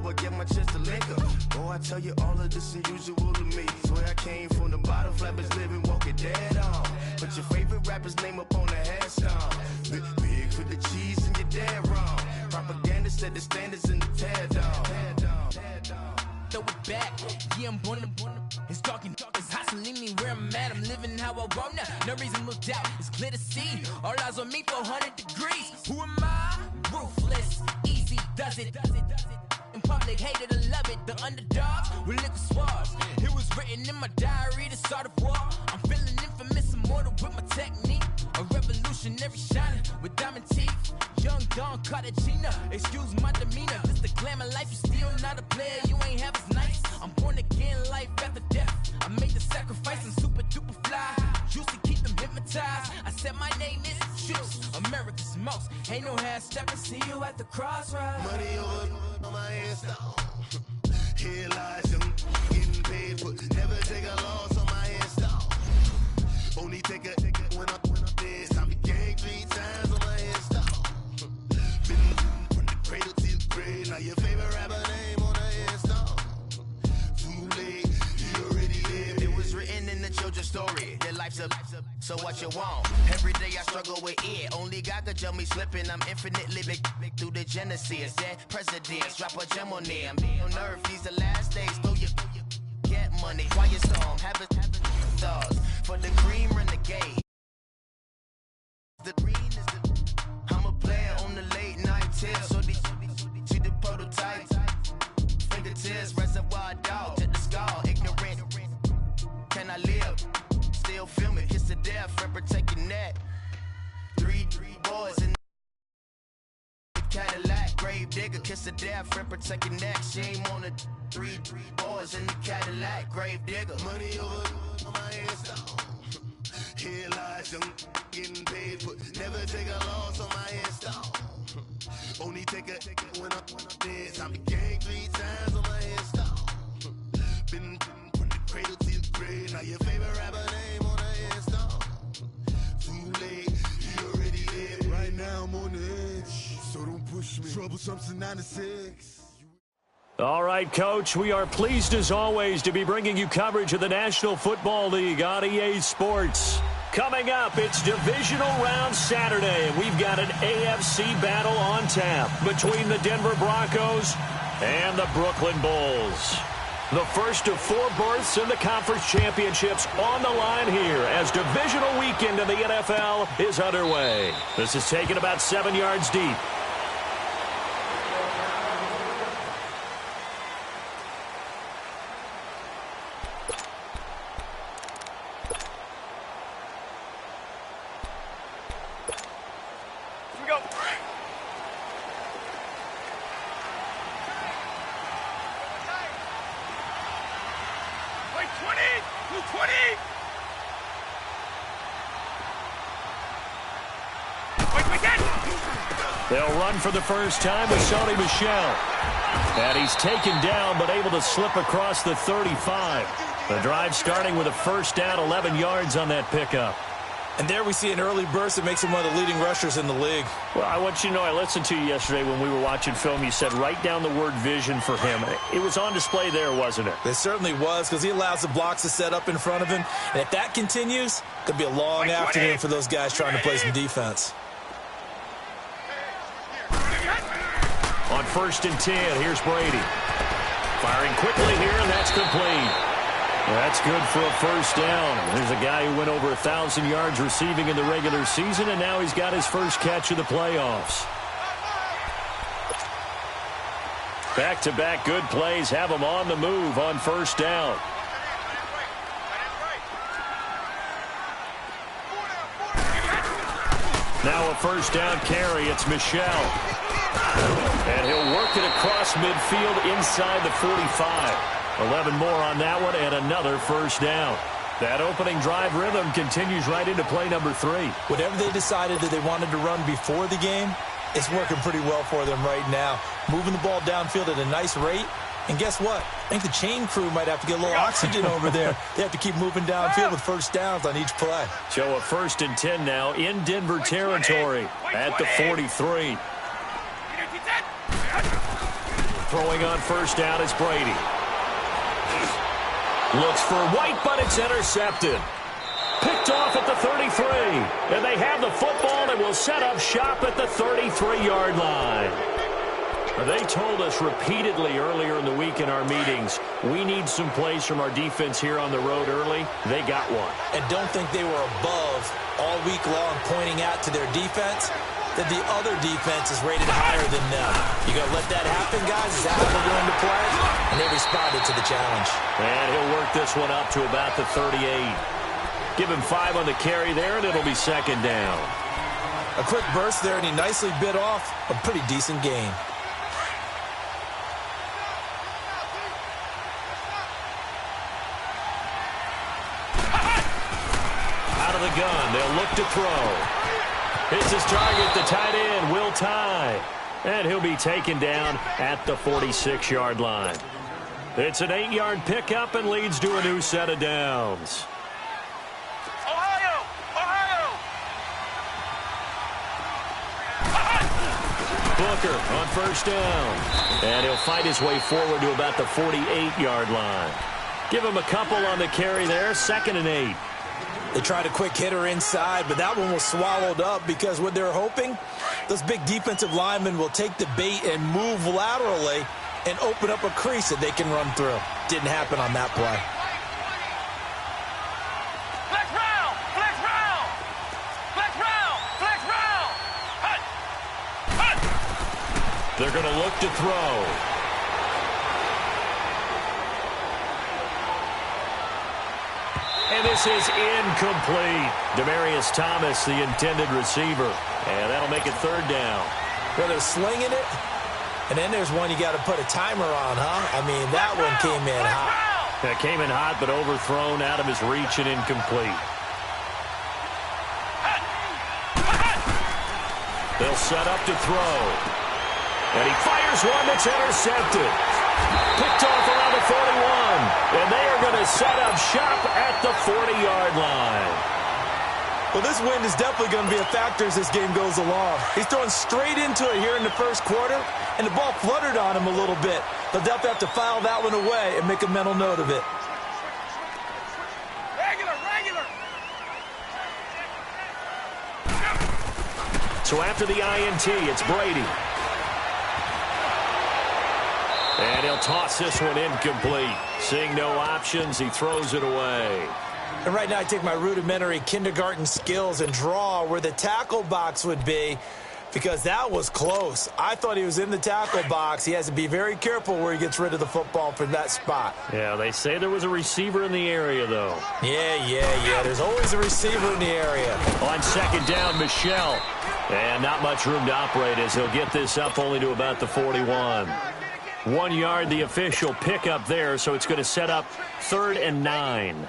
but get my chest to link up. Oh, I tell you all of this unusual to me. Swear I came from the bottom, flappers living, walking dead on. Put your favorite rapper's name up on the headstone. Big for the cheese and you're dead wrong. Propaganda set the standards in the tear down. Throw it back, yeah, I'm born to it's talking, it's hustling me where I'm at. I'm living how I want now. No reason to look out, it's clear to see. All eyes on me, 400 degrees. Who am I? Ruthless, easy, does it. In public, hated to love it. The underdogs with liquor swabs. It was written in my diary to start a war. I'm feeling infamous, immortal with my technique. A revolutionary shining with diamond teeth. Young Don Cartagena, excuse my demeanor. This the glamour life, you still not a player. You ain't half as nice. I'm born again, life after death. I made the sacrifice, I'm super duper fly. Used to keep them hypnotized. I said my name is Juice, America's most. Ain't no half stepping, see you at the crossroads. Money over on my install. Here lies them getting paid, but never take a loss on my install. Only take a when I'm dead. I be gang 3 times on my install. Been from the cradle to the grave. Now your favorite rapper name on the install. Too late, you already lived. It was written in the children's story. Their life's up, so what you want? Every day I struggle with it. Only God could tell me slipping. I'm infinitely big through the genesis. Dead presidents, drop a gem on them. On earth, these the last days. Throw your get money. Quiet storm, having thoughts for the green renegade. The green is the. I'm a player on the late night tier. So these the prototype. Fingertips, reservoir dog to the skull. Ignorant. Can I live? Still film it. Kiss the death, rep protecting that. Three boys in the Cadillac. Grave digger, kiss the death, rep protecting that. Shame on the three boys in the Cadillac. Grave digger. Money over on my install. Here lies them getting paid, but never take a loss on my install. Only take a when I'm dead. I be gang 3 times on my install. Been from the cradle to the grave. Now your favorite rapper name on the install. Too late, you already lived. Right now I'm on the edge, so don't push me. Troublesome to 96. All right, Coach, we are pleased as always to be bringing you coverage of the National Football League on EA Sports. Coming up, it's Divisional Round Saturday, and we've got an AFC battle on tap between the Denver Broncos and the Brooklyn Bulls. The first of 4 berths in the conference championships on the line here as divisional weekend in the NFL is underway. This is taken about 7 yards deep. They'll run for the first time with Sony Michel. And he's taken down but able to slip across the 35. The drive starting with a first down, 11 yards on that pickup. And there we see an early burst that makes him one of the leading rushers in the league. Well, I want you to know, I listened to you yesterday when we were watching film. You said write down the word vision for him. It was on display there, wasn't it? It certainly was, because he allows the blocks to set up in front of him. And if that continues, it could be a long afternoon for those guys trying to play some defense. On 1st and 10, here's Brady. Firing quickly here, and that's complete. That's good for a first down. There's a guy who went over 1,000 yards receiving in the regular season, and now he's got his first catch of the playoffs. Back-to-back good plays have him on the move on first down. Now a first down carry. It's Michel. And he'll work it across midfield inside the 45. 11 more on that one and another first down. That opening drive rhythm continues right into play number 3. Whatever they decided that they wanted to run before the game, it's working pretty well for them right now. Moving the ball downfield at a nice rate. And guess what? I think the chain crew might have to get a little oxygen over there. They have to keep moving downfield with first downs on each play. So a 1st and 10 now in Denver territory at the 43. Throwing on first down is Brady. Looks for White, but it's intercepted. Picked off at the 33. And they have the football and will set up shop at the 33-yard line. They told us repeatedly earlier in the week in our meetings, we need some plays from our defense here on the road early. They got one. And don't think they were above all week long pointing out to their defense that the other defense is rated higher than them. You going to let that happen, guys? Is that how they're going to play? And they responded to the challenge. And he'll work this one up to about the 38. Give him 5 on the carry there, and it'll be second down. A quick burst there, and he nicely bit off a pretty decent gain. Out of the gun, they'll look to throw. It's his target, the tight end, Will Tye. And he'll be taken down at the 46-yard line. It's an 8-yard pickup and leads to a new set of downs. Booker on first down. And he'll fight his way forward to about the 48-yard line. Give him a couple on the carry there, 2nd and 8. They tried a quick hitter inside, but that one was swallowed up because what they're hoping, those big defensive linemen will take the bait and move laterally and open up a crease that they can run through. Didn't happen on that play. Flex round! Flex round! Flex round! Flex round! Hut! Hut! They're going to look to throw. And this is incomplete. Demaryius Thomas, the intended receiver. And that'll make it 3rd down. Well, they're slinging it. And then there's one you got to put a timer on, huh? I mean, that one came in hot. That came in hot, but overthrown, out of his reach and incomplete. They'll set up to throw. And he fires one that's intercepted. Picked off around the 41. And they are going to set up shop at the 40-yard line. Well, this wind is definitely going to be a factor as this game goes along. He's throwing straight into it here in the first quarter, and the ball fluttered on him a little bit. They'll definitely have to file that one away and make a mental note of it. Regular! So after the INT, it's Brady. And he'll toss this one incomplete. Seeing no options, he throws it away. And right now I take my rudimentary kindergarten skills and draw where the tackle box would be, because that was close. I thought he was in the tackle box. He has to be very careful where he gets rid of the football from that spot. Yeah, they say there was a receiver in the area, though. Yeah. There's always a receiver in the area. On 2nd down, Michelle. And not much room to operate as he'll get this up only to about the 41. 1 yard, the official pickup there, so it's going to set up 3rd and 9.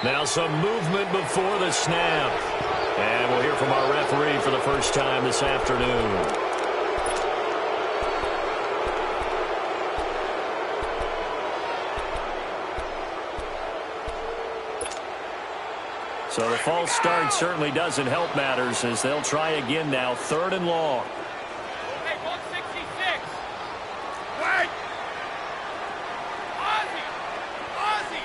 Now some movement before the snap. And we'll hear from our referee for the first time this afternoon. So the false start certainly doesn't help matters as they'll try again now, 3rd and long. Hey, 166. Wait. Ozzy.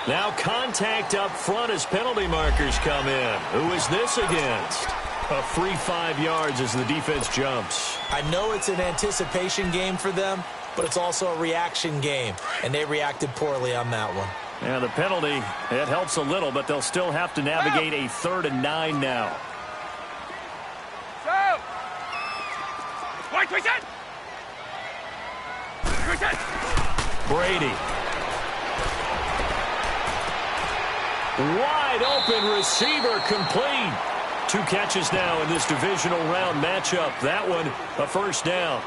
Now contact up front as penalty markers come in. Who is this against? A free 5 yards as the defense jumps. I know it's an anticipation game for them, but it's also a reaction game, and they reacted poorly on that one. Yeah, the penalty, it helps a little, but they'll still have to navigate a 3rd and 9 now. Brady. Wide open receiver complete. 2 catches now in this divisional round matchup. That one, a first down.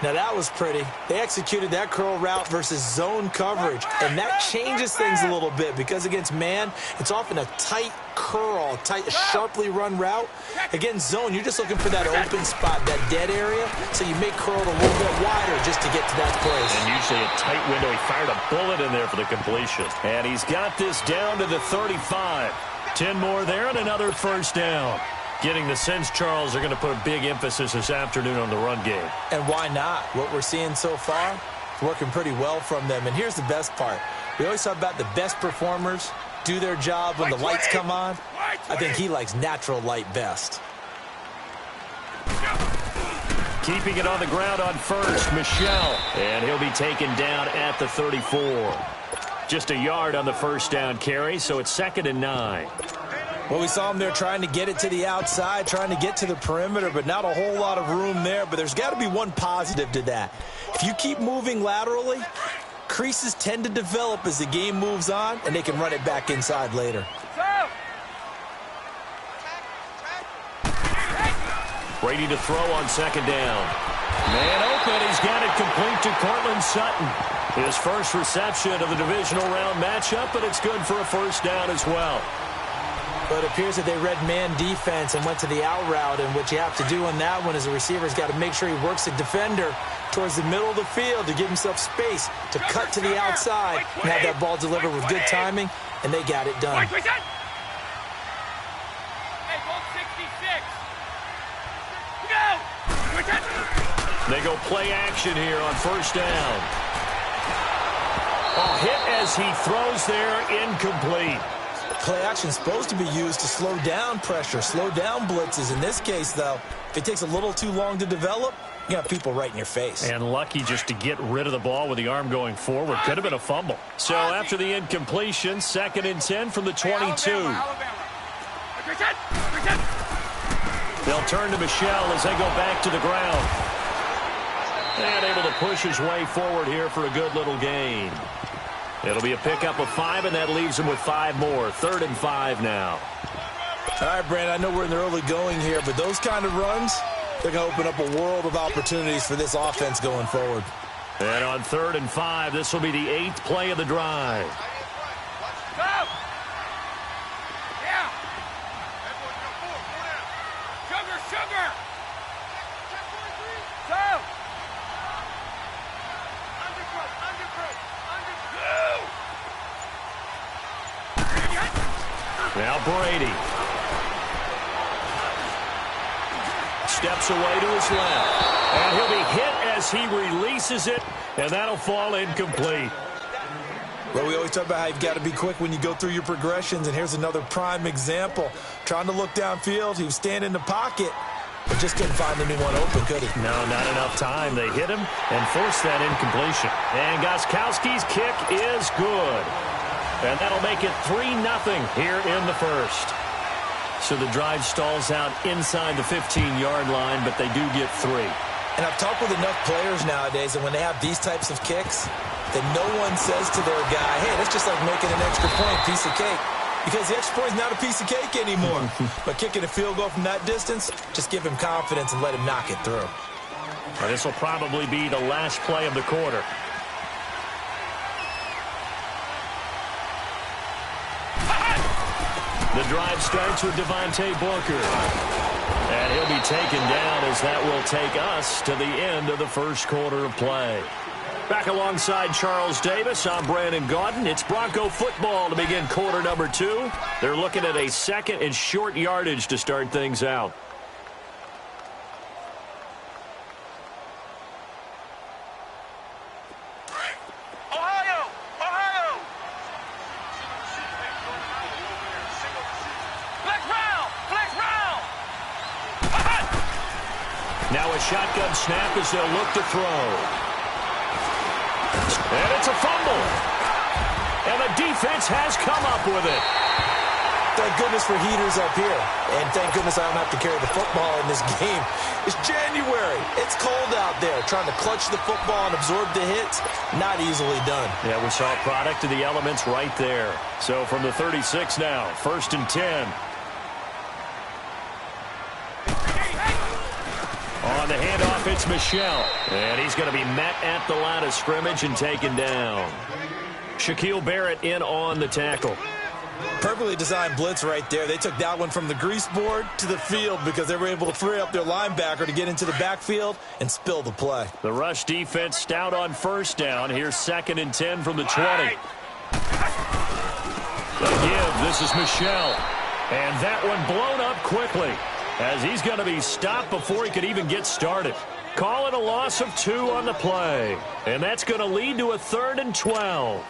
Now that was pretty. They executed that curl route versus zone coverage, and that changes things a little bit because against man, it's often a tight curl, tight, sharply run route. Against zone, you're just looking for that open spot, that dead area, so you make curl a little bit wider just to get to that place. And usually a tight window. He fired a bullet in there for the completion. And he's got this down to the 35. 10 more there and another first down. Getting the sense, Charles, they're going to put a big emphasis this afternoon on the run game. And why not? What we're seeing so far, it's working pretty well from them. And here's the best part. We always talk about the best performers do their job when the lights come on. I think he likes natural light best. Keeping it on the ground on first, Michelle. And he'll be taken down at the 34. Just a yard on the first down carry, so it's 2nd and 9. Well, we saw him there trying to get it to the outside, trying to get to the perimeter, but not a whole lot of room there. But there's got to be one positive to that. If you keep moving laterally, creases tend to develop as the game moves on, and they can run it back inside later. Brady to throw on 2nd down. Man open, he's got it complete to Cortland Sutton. His first reception of the divisional round matchup, but it's good for a first down as well. But it appears that they read man defense and went to the out route, and what you have to do on that one is the receiver's got to make sure he works the defender towards the middle of the field to give himself space to cut to the outside and have that ball delivered with good timing, and they got it done. They go play action here on first down. A hit as he throws there, incomplete. Play action is supposed to be used to slow down pressure, slow down blitzes. In this case, though, if it takes a little too long to develop, you got people right in your face. And lucky just to get rid of the ball with the arm going forward. Could have been a fumble. So after the incompletion, 2nd and 10 from the 22. They'll turn to Michelle as they go back to the ground. And able to push his way forward here for a good little gain. It'll be a pickup of 5, and that leaves him with 5 more. 3rd and 5 now. All right, Brandon, I know we're in the early going here, but those kind of runs, they're going to open up a world of opportunities for this offense going forward. And on 3rd and 5, this will be the 8th play of the drive. Go! Yeah! Sugar! Go! Now Brady. Steps away to his left. And he'll be hit as he releases it, and that'll fall incomplete. Well, we always talk about how you've got to be quick when you go through your progressions, and here's another prime example. Trying to look downfield, he was standing in the pocket, but just couldn't find anyone open, could he? No, not enough time. They hit him and forced that incompletion. And Gostkowski's kick is good. And that'll make it 3-0 here in the first. So the drive stalls out inside the 15-yard line, but they do get 3. And I've talked with enough players nowadays that when they have these types of kicks, that no one says to their guy, hey, that's just like making an extra point, piece of cake. Because the extra point is not a piece of cake anymore. But kicking a field goal from that distance, just give him confidence and let him knock it through. Well, this will probably be the last play of the quarter. The drive starts with Devontae Booker. And he'll be taken down as that will take us to the end of the first quarter of play. Back alongside Charles Davis, I'm Brandon Gaudin. It's Bronco football to begin quarter number 2. They're looking at a 2nd and short yardage to start things out. Now a shotgun snap as they'll look to throw. And it's a fumble. And the defense has come up with it. Thank goodness for heaters up here. And thank goodness I don't have to carry the football in this game. It's January. It's cold out there. Trying to clutch the football and absorb the hits, not easily done. Yeah, we saw a product of the elements right there. So from the 36 now, 1st and 10. On the handoff up, it's Michel. And he's going to be met at the line of scrimmage and taken down. Shaquille Barrett in on the tackle. Perfectly designed blitz right there. They took that one from the grease board to the field because they were able to free up their linebacker to get into the backfield and spill the play. The rush defense stout on first down. Here's 2nd and 10 from the 20. The give, this is Michel. And that one blown up quickly as he's going to be stopped before he could even get started. Call it a loss of 2 on the play. And that's going to lead to a 3rd and 12.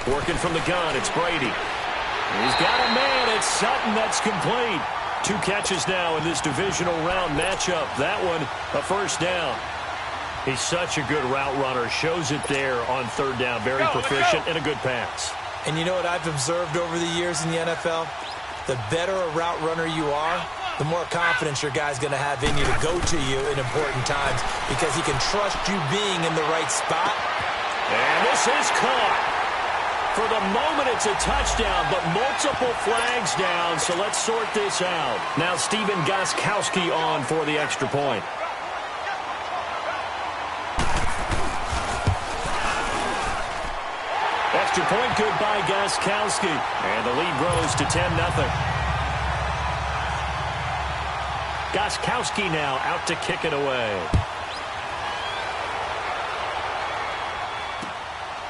Working from the gun, it's Brady. He's got a man, it's Sutton, that's complete. 2 catches now in this divisional round matchup. That one, a first down. He's such a good route runner. Shows it there on 3rd down. Very proficient and a good pass. And you know what I've observed over the years in the NFL? The better a route runner you are, the more confidence your guy's going to have in you to go to you in important times because he can trust you being in the right spot. And this is caught. For the moment, it's a touchdown, but multiple flags down, so let's sort this out. Now Steven Gostkowski on for the extra point. Extra point good by Gostkowski, and the lead grows to 10-0. Gostkowski now out to kick it away.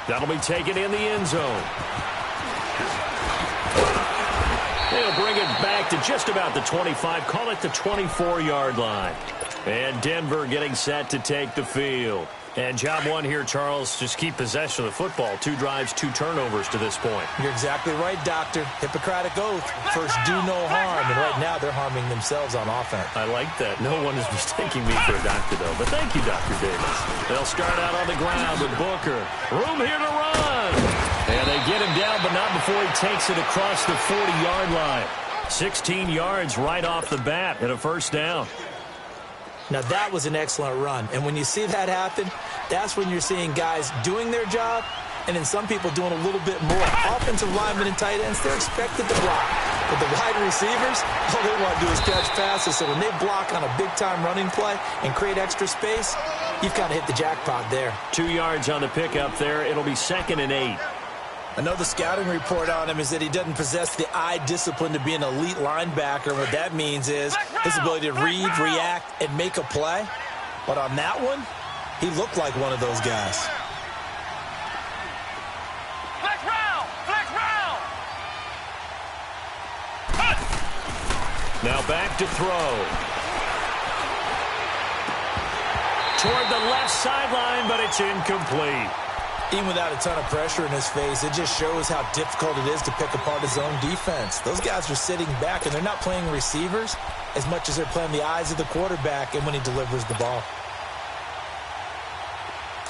That'll be taken in the end zone. They'll bring it back to just about the 25. Call it the 24-yard line. And Denver getting set to take the field. And job one here, Charles, just keep possession of the football. 2 drives, 2 turnovers to this point. You're exactly right, Doctor. Hippocratic oath. First, do no harm. And right now, they're harming themselves on offense. I like that. No one is mistaking me for a doctor, though. But thank you, Dr. Davis. They'll start out on the ground with Booker. Room here to run. And they get him down, but not before he takes it across the 40-yard line. 16 yards right off the bat and a first down. Now, that was an excellent run. And when you see that happen, that's when you're seeing guys doing their job and then some people doing a little bit more. Offensive linemen and tight ends, they're expected to block. But the wide receivers, all they want to do is catch passes. So when they block on a big-time running play and create extra space, you've kind of hit the jackpot there. 2 yards on the pickup there. It'll be 2nd and 8. Another scouting report on him is that he doesn't possess the eye discipline to be an elite linebacker. What that means is his ability to read, react, and make a play. But on that one, he looked like one of those guys. Flex round! Flex round! Now back to throw. Toward the left sideline, but it's incomplete. Even without a ton of pressure in his face, it just shows how difficult it is to pick apart his own defense. Those guys are sitting back, and they're not playing receivers as much as they're playing the eyes of the quarterback and when he delivers the ball.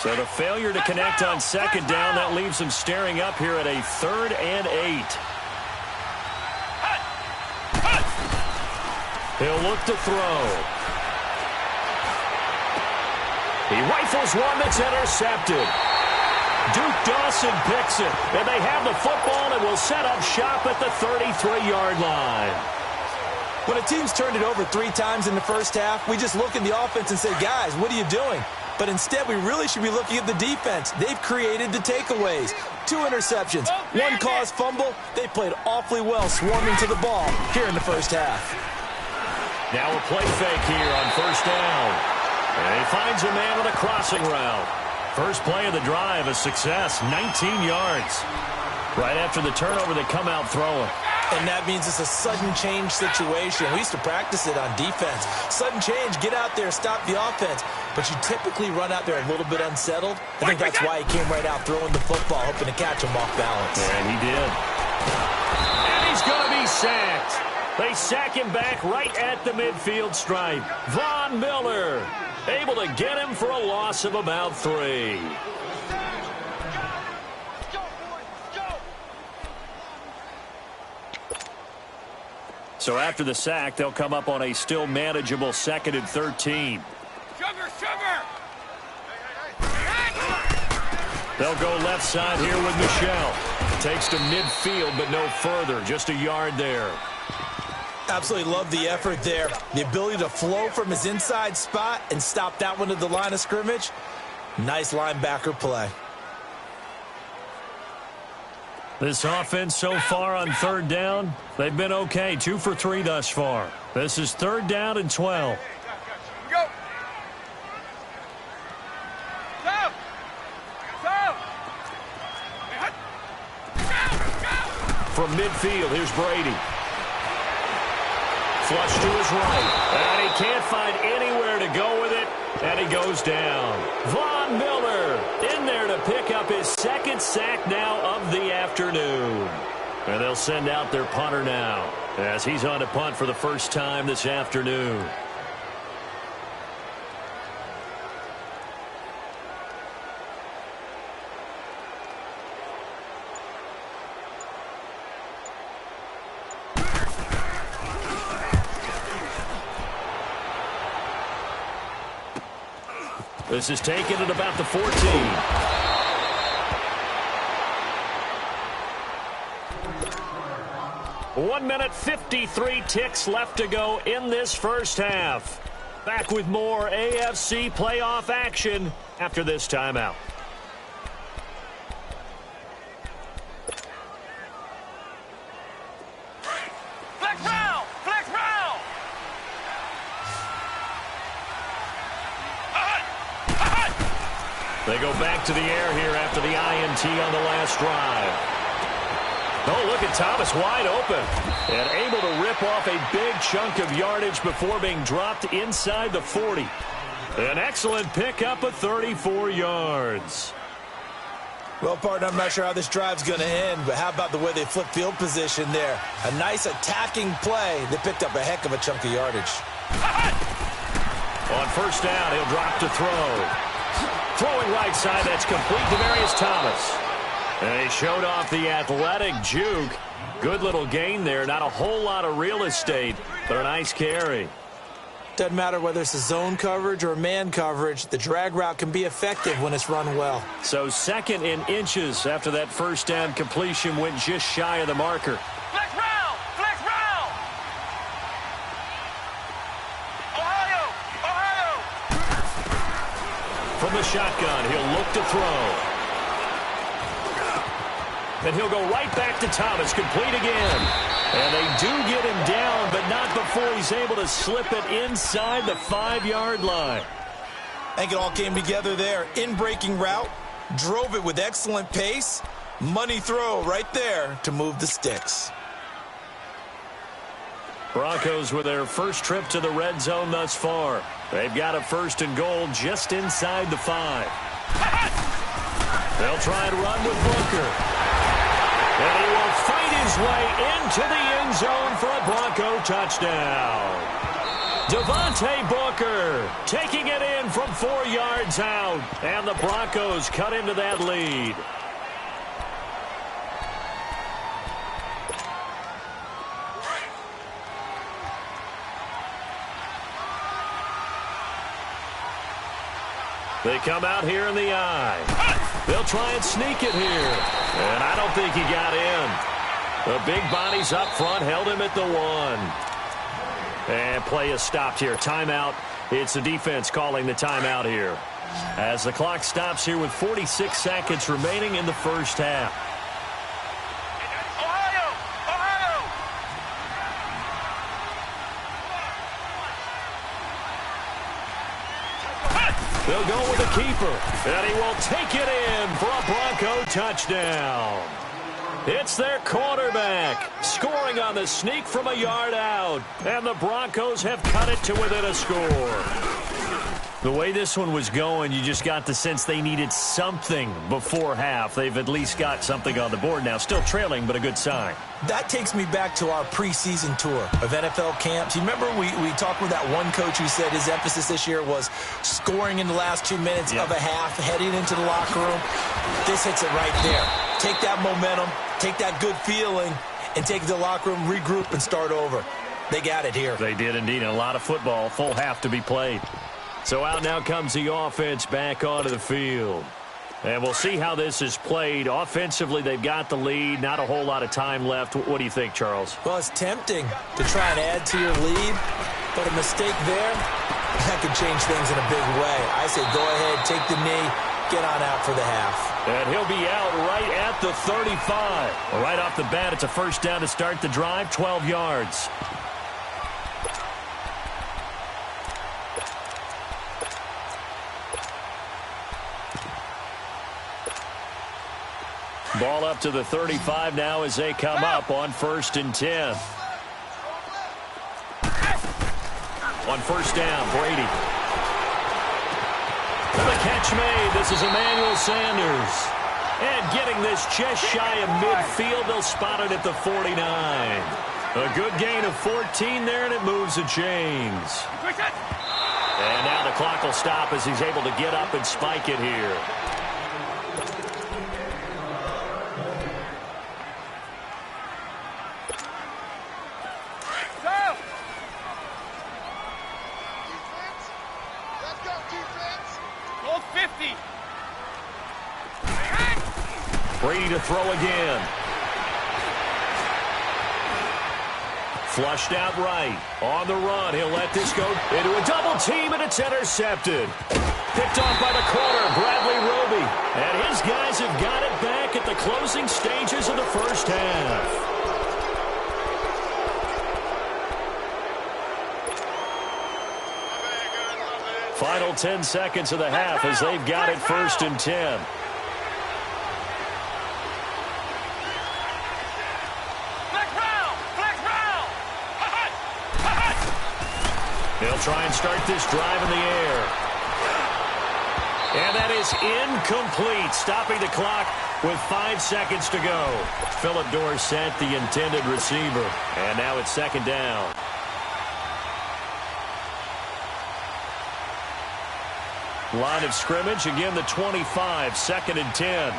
So the failure to connect on 2nd down, that leaves him staring up here at a 3rd and 8. He'll look to throw. He rifles one that's intercepted. Duke Dawson picks it, and they have the football and will set up shop at the 33-yard line. When a team's turned it over 3 times in the first half, we just look at the offense and say, guys, what are you doing? But instead, we really should be looking at the defense. They've created the takeaways. 2 interceptions, 1 caused fumble. They played awfully well swarming to the ball here in the first half. Now a play fake here on first down. And he finds a man on a crossing route. First play of the drive, a success, 19 yards. Right after the turnover, they come out throwing. And that means it's a sudden change situation. We used to practice it on defense. Sudden change, get out there, stop the offense. But you typically run out there a little bit unsettled. I think that's why he came right out throwing the football, hoping to catch him off balance. And he did. And he's going to be sacked. They sack him back right at the midfield stripe. Von Miller able to get him for a loss of about 3. So after the sack, they'll come up on a still manageable 2nd and 13. Sugar! They'll go left side here with Michel. Takes to midfield, but no further. Just a yard there. Absolutely love the effort there. The ability to flow from his inside spot and stop that one at the line of scrimmage. Nice linebacker play. This offense so far on 3rd down, they've been okay. 2 for 3 thus far. This is 3rd down and 12. Go! From midfield, here's Brady. Flush to his right. And he can't find anywhere to go with it. And he goes down. Von Miller in there to pick up his 2nd sack now of the afternoon. And they'll send out their punter now as he's on to punt for the first time this afternoon. This is taken at about the 14. 1 minute 53 ticks left to go in this first half. Back with more AFC playoff action after this timeout. Flex round! Flex round! They go back to the air here after the INT on the last drive. Oh, look at Thomas wide open and able to rip off a big chunk of yardage before being dropped inside the 40. An excellent pickup of 34 yards. Well, partner, I'm not sure how this drive's going to end, but how about the way they flip field position there? A nice attacking play. They picked up a heck of a chunk of yardage. On 1st down, he'll drop to throw. Throwing right side, that's complete to Demarius Thomas. And he showed off the athletic juke. Good little gain there. Not a whole lot of real estate, but a nice carry. Doesn't matter whether it's a zone coverage or man coverage. The drag route can be effective when it's run well. So 2nd in inches after that 1st down completion went just shy of the marker. Flex round! Flex round! Ohio! From the shotgun, he'll look to throw. And he'll go right back to Thomas, complete again. And they do get him down, but not before he's able to slip it inside the 5-yard line. I think it all came together there. In-breaking route, drove it with excellent pace. Money throw right there to move the sticks. Broncos with their first trip to the red zone thus far. They've got a 1st and goal just inside the 5. They'll try and run with Booker. And he will fight his way into the end zone for a Bronco touchdown. Devontae Booker taking it in from 4 yards out. And the Broncos cut into that lead. They come out here in the eye. They'll try and sneak it here. And I don't think he got in. The big bodies up front held him at the 1. And play is stopped here. Timeout. It's the defense calling the timeout here. As the clock stops here with 46 seconds remaining in the first half. They'll go with the keeper, and he will take it in for a Bronco touchdown. It's their quarterback scoring on the sneak from a yard out, and the Broncos have cut it to within a score. The way this one was going, you just got the sense they needed something before half. They've at least got something on the board now. Still trailing, but a good sign. That takes me back to our preseason tour of NFL camps. You remember we talked with that one coach who said his emphasis this year was scoring in the last 2 minutes of a half, heading into the locker room. This hits it right there. Take that momentum, take that good feeling, and take it to the locker room, regroup, and start over. They got it here. They did indeed. A lot of football. Full half to be played. So out now comes the offense back onto the field. And we'll see how this is played. Offensively, they've got the lead. Not a whole lot of time left. What do you think, Charles? Well, it's tempting to try and add to your lead, but a mistake there, that could change things in a big way. I say go ahead, take the knee, get on out for the half. And he'll be out right at the 35. Well, right off the bat, it's a first down to start the drive, 12 yards. Ball up to the 35 now as they come up on 1st and 10. On first down, Brady. The catch made. This is Emmanuel Sanders. And getting this just shy of midfield, they'll spot it at the 49. A good gain of 14 there, and it moves the chains. And now the clock will stop as he's able to get up and spike it here. Brady to throw again. Flushed out right. On the run, he'll let this go into a double team, and it's intercepted. Picked off by the corner, Bradley Roby. And his guys have got it back at the closing stages of the first half. Final 10 seconds of the half as they've got it 1st and 10. They'll try and start this drive in the air. And that is incomplete, stopping the clock with 5 seconds to go. Philip Dorsett, the intended receiver. And now it's 2nd down. Line of scrimmage, again the 25, 2nd and 10.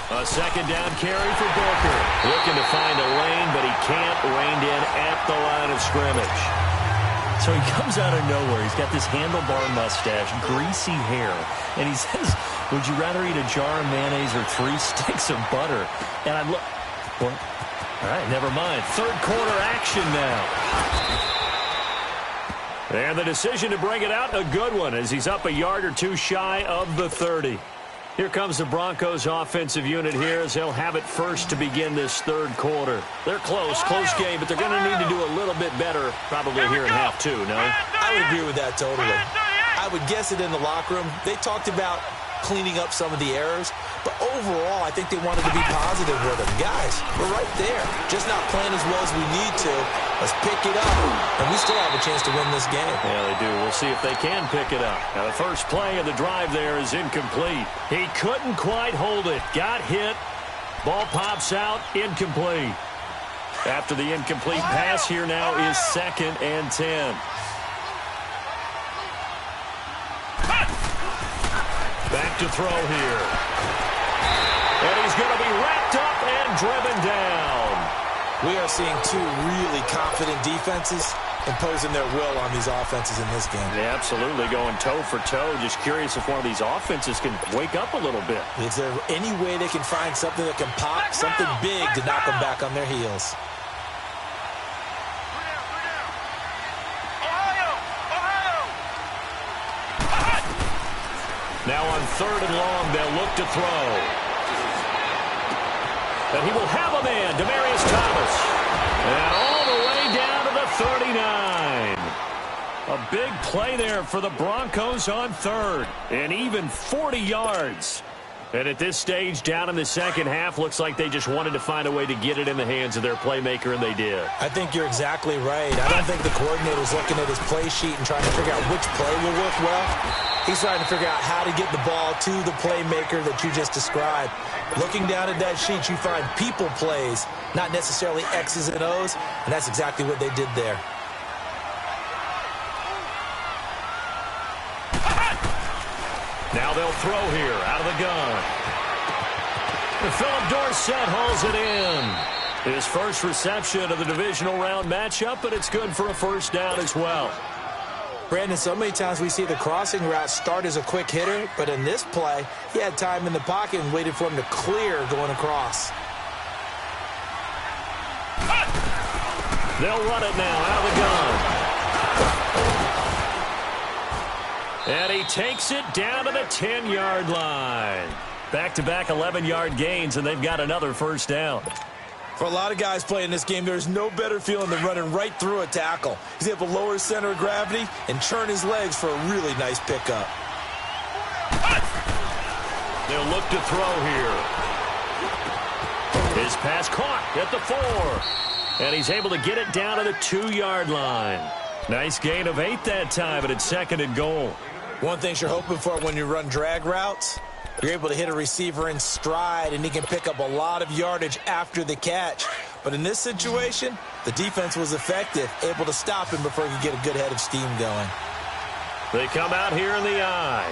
A 2nd down carry for Booker. Looking to find a lane, but he can't. Reined in at the line of scrimmage. So he comes out of nowhere. He's got this handlebar mustache, greasy hair, and he says, would you rather eat a jar of mayonnaise or 3 sticks of butter? And I look, well, all right, never mind. 3rd quarter action now. And the decision to bring it out, a good one, as he's up a yard or 2 shy of the 30. Here comes the Broncos offensive unit here as they'll have it first to begin this 3rd quarter. They're close game, but they're going to need to do a little bit better probably here in half 2, no? I would agree with that totally. I would guess it in the locker room. They talked about cleaning up some of the errors, but overall, I think they wanted to be positive with them. Guys, we're right there. Just not playing as well as we need to. Let's pick it up, and we still have a chance to win this game. Yeah, they do. We'll see if they can pick it up. Now, the first play of the drive there is incomplete. He couldn't quite hold it. Got hit. Ball pops out. Incomplete. After the incomplete pass, here now is 2nd and 10. Back to throw here. And he's going to be wrapped up and driven down. We are seeing 2 really confident defenses imposing their will on these offenses in this game. Yeah, absolutely, going toe for toe. Just curious if one of these offenses can wake up a little bit. Is there any way they can find something that can pop, something big to knock them back on their heels? Now on 3rd and long, they'll look to throw. And he will have a man, Demaryius Thomas. And all the way down to the 39. A big play there for the Broncos on 3rd. And even 40 yards. And at this stage, down in the second half, looks like they just wanted to find a way to get it in the hands of their playmaker, and they did. I think you're exactly right. I don't think the coordinator's looking at his play sheet and trying to figure out which play will work well. He's trying to figure out how to get the ball to the playmaker that you just described. Looking down at that sheet, you find people plays, not necessarily X's and O's, and that's exactly what they did there. Now they'll throw here out of the gun. Philip Dorsett hauls it in. His first reception of the divisional round matchup, but it's good for a first down as well. Brandon, so many times we see the crossing route start as a quick hitter, but in this play, he had time in the pocket and waited for him to clear going across. They'll run it now out of the gun. And he takes it down to the 10-yard line. Back-to-back 11-yard gains, and they've got another first down. For a lot of guys playing this game, there's no better feeling than running right through a tackle. He's able to lower his center of gravity and turn his legs for a really nice pickup. They'll look to throw here. His pass caught at the 4. And he's able to get it down to the 2-yard line. Nice gain of 8 that time, but it's 2nd and goal. One thing you're hoping for when you run drag routes, you're able to hit a receiver in stride, and he can pick up a lot of yardage after the catch. But in this situation, the defense was effective, able to stop him before he could get a good head of steam going. They come out here in the eye.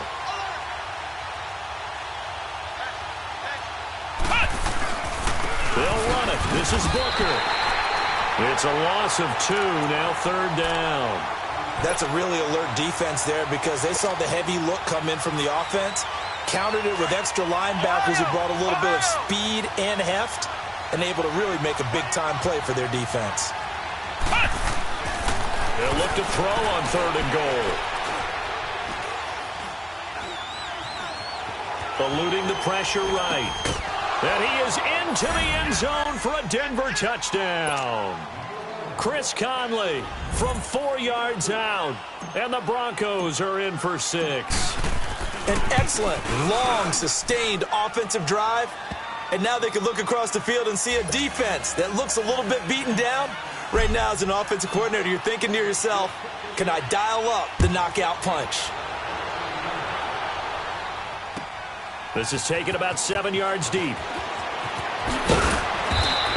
They'll run it. This is Booker. It's a loss of 2, now 3rd down. That's a really alert defense there because they saw the heavy look come in from the offense, countered it with extra linebackers who brought a little bit of speed and heft, and able to really make a big-time play for their defense. They'll look to throw on 3rd and goal. Eluding the pressure right. And he is into the end zone for a Denver touchdown. Chris Conley from 4 yards out. And the Broncos are in for 6. An excellent, long, sustained offensive drive. And now they can look across the field and see a defense that looks a little bit beaten down. Right now, as an offensive coordinator, you're thinking to yourself, can I dial up the knockout punch? This is taken about 7 yards deep.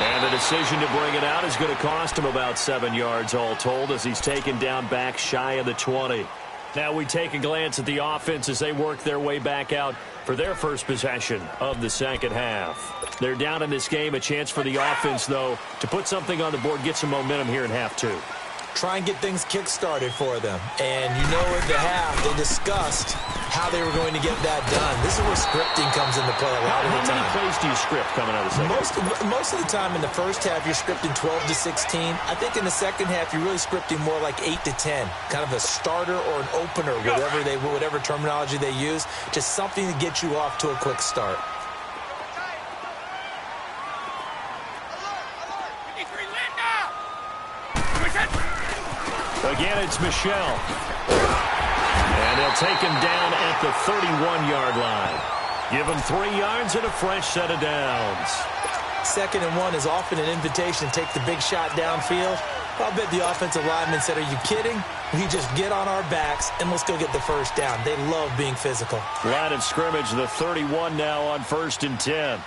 And the decision to bring it out is going to cost him about 7 yards all told as he's taken down back shy of the 20. Now we take a glance at the offense as they work their way back out for their first possession of the second half. They're down in this game. A chance for the offense, though, to put something on the board, get some momentum here in half 2. Try and get things kick-started for them. And you know at the half, they discussed how they were going to get that done. This is where scripting comes into play a lot of the time. How many plays do you script coming out of the second? Most of the time in the first half, you're scripting 12 to 16. I think in the second half, you're really scripting more like 8 to 10. Kind of a starter or an opener, whatever terminology they use. Just something to get you off to a quick start. Again, it's Michel. And they'll take him down at the 31-yard line. Give him 3 yards and a fresh set of downs. 2nd and 1 is often an invitation to take the big shot downfield. I'll bet the offensive lineman said, are you kidding? We just get on our backs and let's go get the first down. They love being physical. Line of scrimmage, the 31 now on 1st and 10.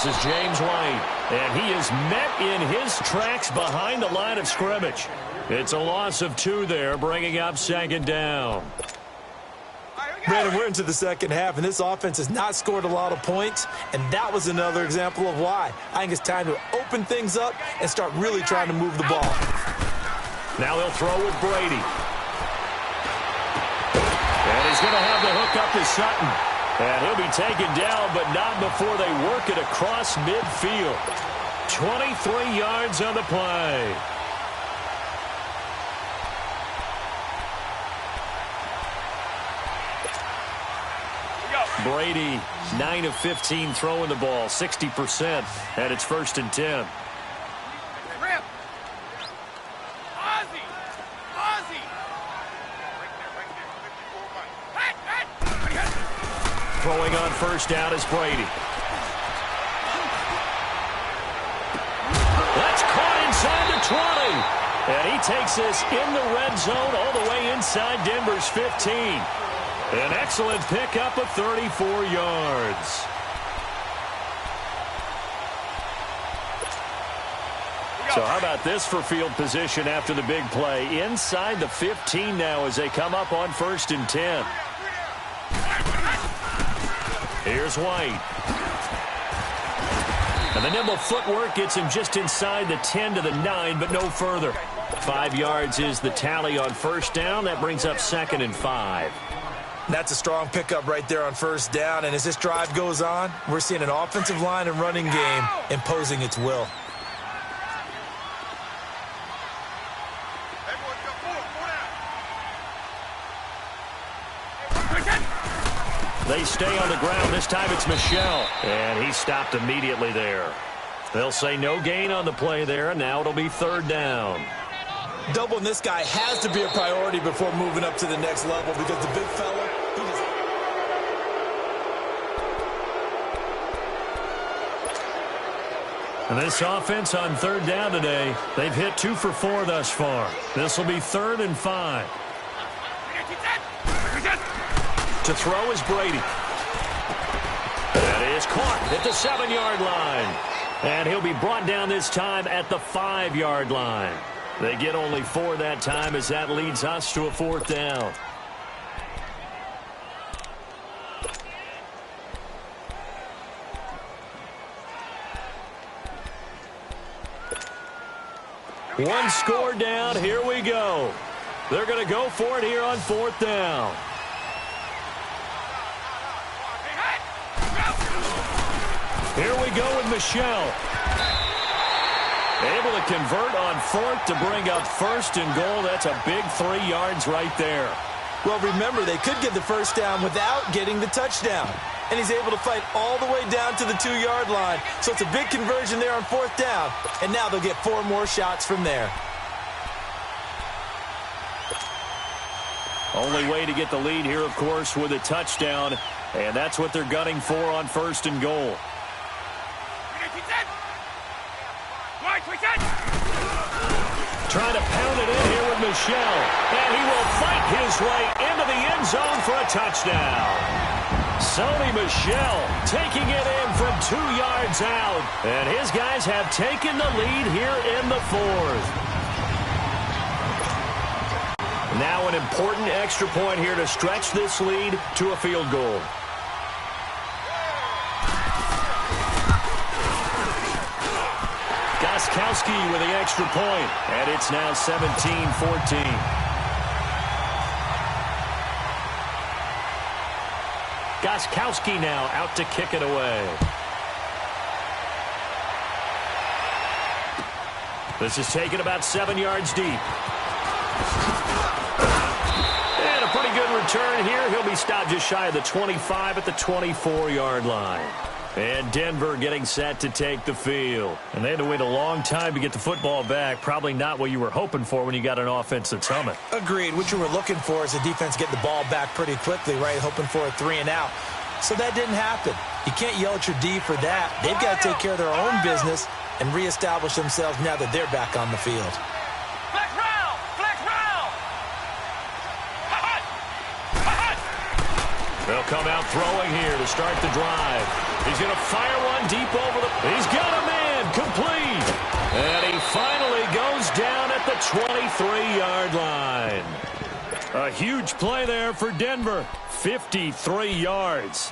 This is James White, and he is met in his tracks behind the line of scrimmage. It's a loss of 2 there, bringing up 2nd down. Brandon, we're into the second half, and this offense has not scored a lot of points, and that was another example of why. I think it's time to open things up and start really trying to move the ball. Now they'll throw with Brady. And he's going to have the hook up to Sutton. And he'll be taken down, but not before they work it across midfield. 23 yards on the play. Brady, 9 of 15 throwing the ball, 60%, and it's 1st and 10. Throwing on 1st down is Brady. That's caught inside the 20. And he takes this in the red zone all the way inside Denver's 15. An excellent pickup of 34 yards. So how about this for field position after the big play? Inside the 15 now as they come up on 1st and 10. Here's White. And the nimble footwork gets him just inside the 10 to the 9, but no further. 5 yards is the tally on 1st down. That brings up 2nd and 5. That's a strong pickup right there on 1st down. And as this drive goes on, we're seeing an offensive line and running game imposing its will. They stay on the ground. This time it's Michel. And he stopped immediately there. They'll say no gain on the play there, and now it'll be 3rd down. Doubling this guy has to be a priority before moving up to the next level because the big fella, he just... And this offense on 3rd down today, they've hit 2 for 4 thus far. This will be 3rd and 5. To throw is Brady. That is caught at the 7-yard line. And he'll be brought down this time at the 5-yard line. They get only 4 that time as that leads us to a 4th down. One score down. Here we go. They're going to go for it here on 4th down. Here we go with Michel. Able to convert on 4th to bring up 1st and goal. That's a big 3 yards right there. Well, remember, they could get the 1st down without getting the touchdown. And he's able to fight all the way down to the 2-yard line. So it's a big conversion there on 4th down. And now they'll get 4 more shots from there. Only way to get the lead here, of course, with a touchdown. And that's what they're gunning for on 1st and goal. Trying to pound it in here with Michel. And he will fight his way into the end zone for a touchdown. Sony Michel taking it in from 2 yards out. And his guys have taken the lead here in the 4th. Now an important extra point here to stretch this lead to a field goal. Goskowski with the extra point, and it's now 17-14. Goskowski now out to kick it away. This is taken about 7 yards deep. And a pretty good return here. He'll be stopped just shy of the 25 at the 24-yard line. And Denver getting set to take the field. And they had to wait a long time to get the football back. Probably not what you were hoping for when you got an offense that's humming. Agreed. What you were looking for is the defense getting the ball back pretty quickly, right? Hoping for a 3 and out. So that didn't happen. You can't yell at your D for that. They've got to take care of their own business and reestablish themselves now that they're back on the field. Flex round! Flex round! They'll come out throwing here to start the drive. He's going to fire one deep over the... He's got a man complete. And he finally goes down at the 23-yard line. A huge play there for Denver. 53 yards.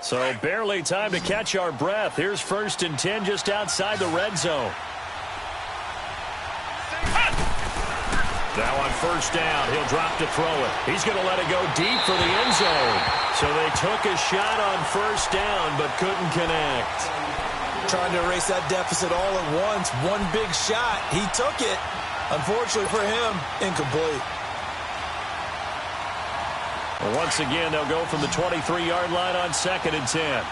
So barely time to catch our breath. Here's 1st and 10 just outside the red zone. Now on 1st down, he'll drop to throw it. He's going to let it go deep for the end zone. So they took a shot on 1st down, but couldn't connect. Trying to erase that deficit all at once. One big shot. He took it. Unfortunately for him, incomplete. Well, once again, they'll go from the 23-yard line on 2nd and 10.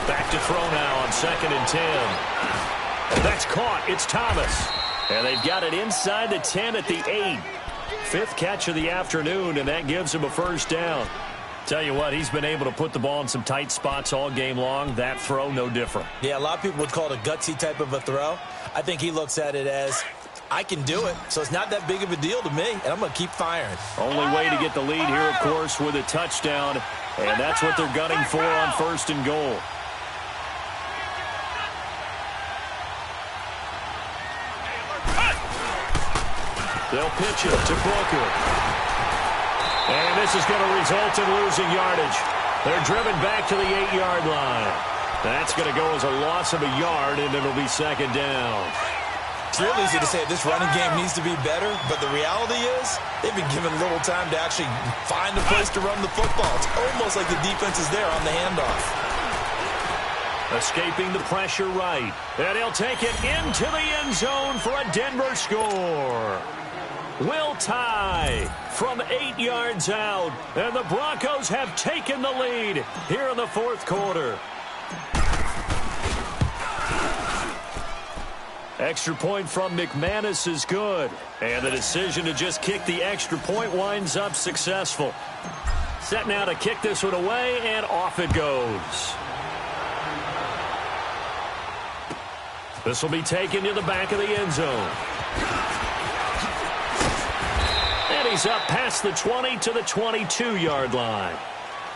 Back to throw now on 2nd and 10. That's caught. It's Thomas. And they've got it inside the 10 at the 8. 5th catch of the afternoon, and that gives him a 1st down. Tell you what, he's been able to put the ball in some tight spots all game long. That throw, no different. Yeah, a lot of people would call it a gutsy type of a throw. I think he looks at it as I can do it, so it's not that big of a deal to me, and I'm going to keep firing. Only way to get the lead here, of course, with a touchdown, and that's what they're gunning for on 1st and goal. They'll pitch it to Booker. And this is going to result in losing yardage. They're driven back to the 8-yard line. That's going to go as a loss of a yard, and it'll be 2nd down. It's real easy to say this running game needs to be better, but the reality is they've been given little time to actually find a place to run the football. It's almost like the defense is there on the handoff. Escaping the pressure right. And he'll take it into the end zone for a Denver score. Will tie from 8 yards out. And the Broncos have taken the lead here in the 4th quarter. Extra point from McManus is good. And the decision to just kick the extra point winds up successful. Set now to kick this one away, and off it goes. This will be taken to the back of the end zone. And he's up past the 20 to the 22-yard line.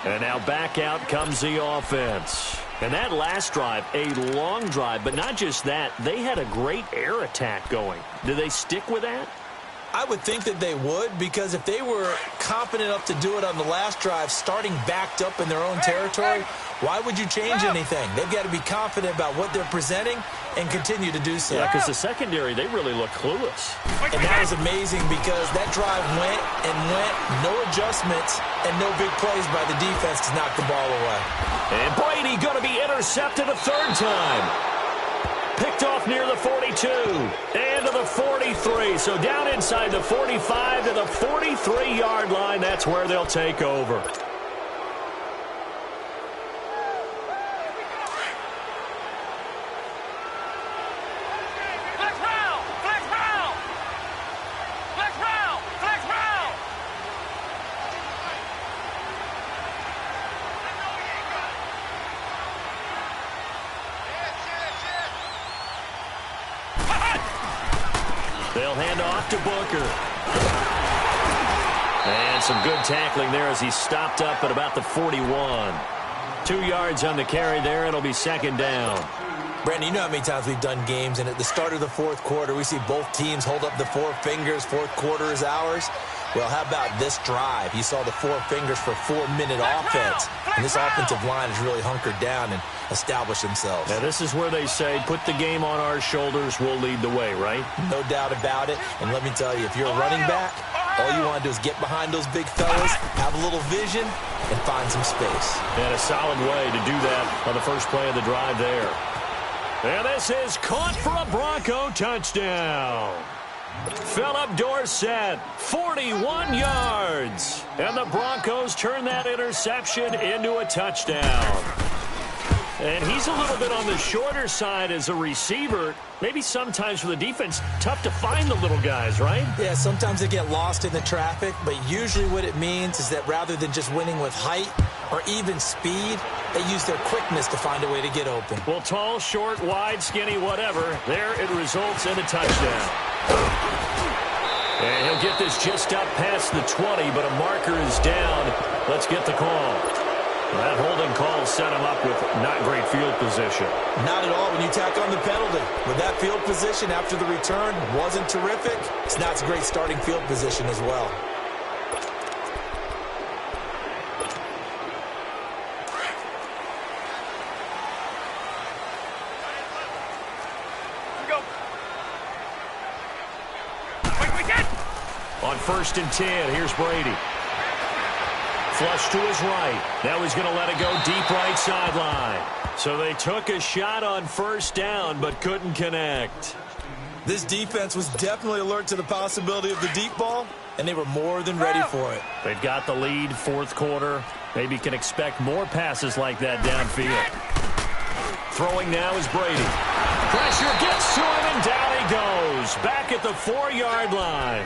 And now back out comes the offense. And that last drive, a long drive, but not just that. They had a great air attack going. Do they stick with that? I would think that they would, because if they were confident enough to do it on the last drive, starting backed up in their own territory, why would you change anything? They've got to be confident about what they're presenting and continue to do so. Yeah, because the secondary, they really look clueless. And that was amazing because that drive went and went, no adjustments, and no big plays by the defense to knock the ball away. And Brady going to be intercepted a 3rd time. Picked off near the 42 and to the 43. So down inside the 45 to the 43-yard line. That's where they'll take over. They'll hand off to Booker. And some good tackling there as he stopped up at about the 41. 2 yards on the carry there. It'll be 2nd down. Brandon, you know how many times we've done games, and at the start of the 4th quarter, we see both teams hold up the 4 fingers, 4th quarter is ours. Well, how about this drive? You saw the 4 fingers for 4-minute offense, and this offensive line has really hunkered down and established themselves. Now, this is where they say, put the game on our shoulders, we'll lead the way, right? No doubt about it, and let me tell you, if you're a running back, all you want to do is get behind those big fellas, have a little vision, and find some space. And a solid way to do that on the first play of the drive there. And this is caught for a Bronco touchdown. Philip Dorsett, 41 yards. And the Broncos turn that interception into a touchdown. And he's a little bit on the shorter side as a receiver. Maybe sometimes for the defense, tough to find the little guys, right? Yeah, sometimes they get lost in the traffic, but usually what it means is that rather than just winning with height or even speed, they use their quickness to find a way to get open. Well, tall, short, wide, skinny, whatever, there it results in a touchdown. And he'll get this just up past the 20, but a marker is down. Let's get the call. That holding call set him up with not great field position. Not at all when you tack on the penalty. With that field position after the return wasn't terrific, it's not a great starting field position as well. On 1st and 10, here's Brady. Flush to his right. Now he's going to let it go deep right sideline. So they took a shot on 1st down, but couldn't connect. This defense was definitely alert to the possibility of the deep ball, and they were more than ready for it. They've got the lead, 4th quarter. Maybe can expect more passes like that downfield. Throwing now is Brady. Pressure gets to him, and down he goes. Back at the 4-yard line.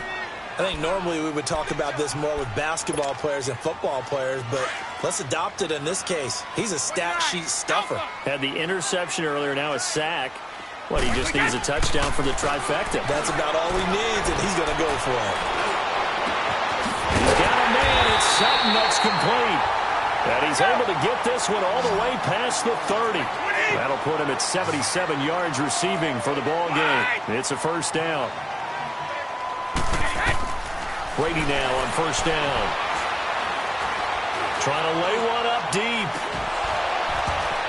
I think normally we would talk about this more with basketball players and football players, but let's adopt it in this case. He's a stat sheet stuffer. Had the interception earlier, now a sack. Well, he just needs a touchdown for the trifecta. That's about all he needs, and he's going to go for it. He's got a man. It's Sutton that's complete. And he's able to get this one all the way past the 30. That'll put him at 77 yards receiving for the ball game. It's a first down. Brady now on first down. Trying to lay one up deep.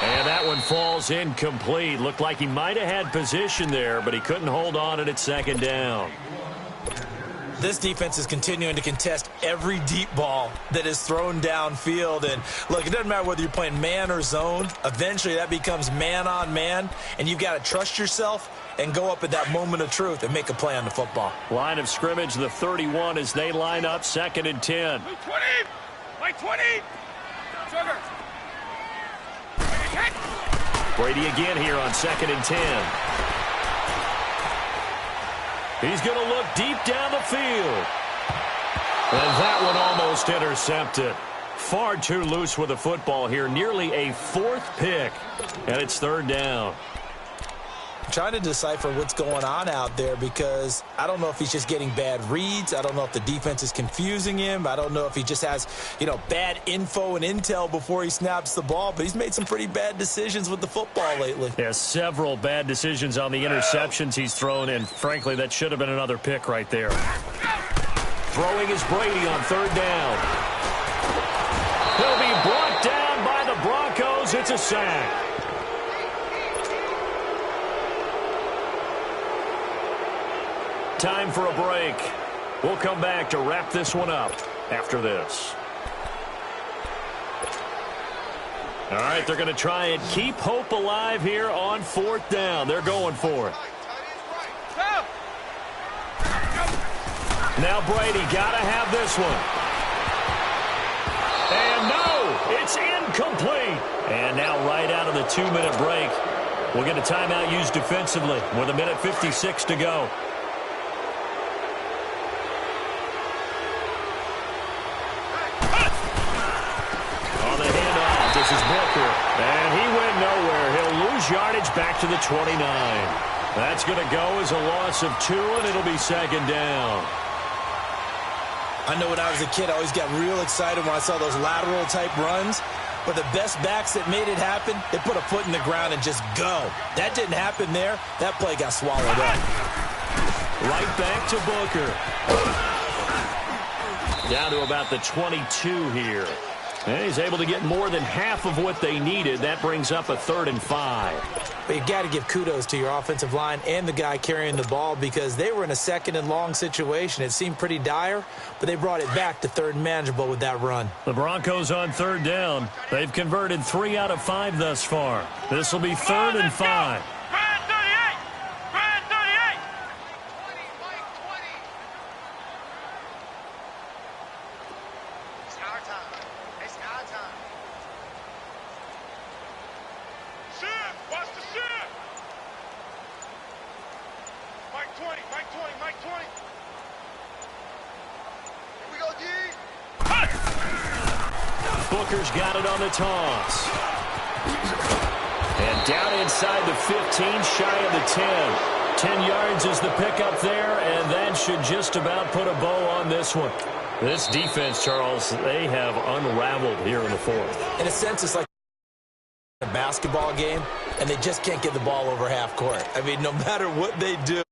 And that one falls incomplete. Looked like he might have had position there, but he couldn't hold on at second down. This defense is continuing to contest every deep ball that is thrown downfield. And, look, it doesn't matter whether you're playing man or zone. Eventually that becomes man on man, and you've got to trust yourself and go up at that moment of truth and make a play on the football. Line of scrimmage, the 31 as they line up, 2nd and 10. 20! Like 20! Sugar! Brady again here on 2nd and 10. He's going to look deep down the field. And that one almost intercepted. Far too loose with the football here. Nearly a 4th pick. And it's 3rd down. I'm trying to decipher what's going on out there because I don't know if he's just getting bad reads. I don't know if the defense is confusing him. I don't know if he just has, bad info and intel before he snaps the ball. But he's made some pretty bad decisions with the football lately. Yeah, several bad decisions on the interceptions he's thrown, and frankly, that should have been another pick right there. Throwing is Brady on 3rd down. He'll be brought down by the Broncos. It's a sack. Time for a break. We'll come back to wrap this one up after this. All right, they're going to try and keep hope alive here on 4th down. They're going for it. Now Brady got to have this one. And no, it's incomplete. And now right out of the 2-minute break, we'll get a timeout used defensively with 1:56 to go. This is Booker, and he went nowhere. He'll lose yardage back to the 29. That's going to go as a loss of 2, and it'll be 2nd down. I know when I was a kid, I always got real excited when I saw those lateral-type runs. But the best backs that made it happen, they put a foot in the ground and just go. That didn't happen there. That play got swallowed up. Right back to Booker. Down to about the 22 here. And he's able to get more than half of what they needed. That brings up a 3rd and 5. But you got to give kudos to your offensive line and the guy carrying the ball because they were in a 2nd and long situation. It seemed pretty dire, but they brought it back to 3rd and manageable with that run. The Broncos on 3rd down. They've converted 3 out of 5 thus far. This will be 3rd and 5. Booker's got it on the toss. And down inside the 15, shy of the 10. 10 yards is the pickup there, and that should just about put a bow on this one. This defense, Charles, they have unraveled here in the 4th. In a sense, it's like a basketball game, and they just can't get the ball over half court. I mean, no matter what they do.